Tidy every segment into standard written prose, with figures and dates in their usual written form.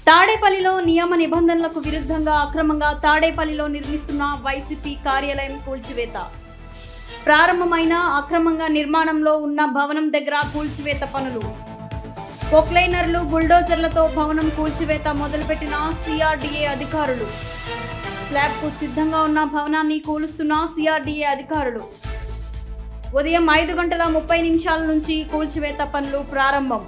తాడేపల్లిలో నియమ నిబంధనలకు విరుద్ధంగా అక్రమంగా తాడేపల్లిలో నిర్మిస్తున్న వైసీపీ కార్యాలయం కూల్చివేత. ప్రారంభమైన అక్రమంగా నిర్మాణంలో ఉన్న భవనం దగ్గర కూల్చివేత పనులు. పొక్లైనర్లు, బుల్డోజర్లతో భవనం కూల్చివేత మొదలుపెట్టిన సిఆర్డీఏ అధికారులు. స్లాబ్కు సిద్ధంగా ఉన్న భవనాన్ని కూలుస్తున్న సిఆర్డీఏ అధికారులు. ఉదయం 5:30 నుంచి కూల్చివేత పనులు ప్రారంభం.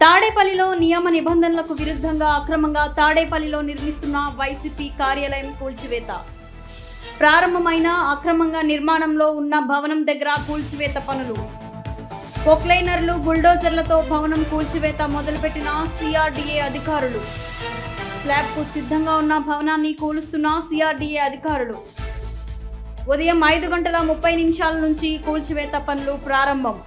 తాడేపల్లిలో నియమ నిబంధనలకు విరుద్ధంగా అక్రమంగా తాడేపల్లిలో నిర్మిస్తున్న వైసీపీ కార్యాలయం కూల్చివేత. ప్రారంభమైన అక్రమంగా నిర్మాణంలో ఉన్న భవనం దగ్గర కూల్చివేత పనులు. పొక్లైనర్లు, బుల్డోజర్లతో భవనం కూల్చివేత మొదలుపెట్టిన సిఆర్డీఏ అధికారులు. స్లాబ్కు సిద్ధంగా ఉన్న భవనాన్ని కూలుస్తున్న సిఆర్డీఏ అధికారులు. ఉదయం 5:30 నుంచి కూల్చివేత పనులు ప్రారంభం.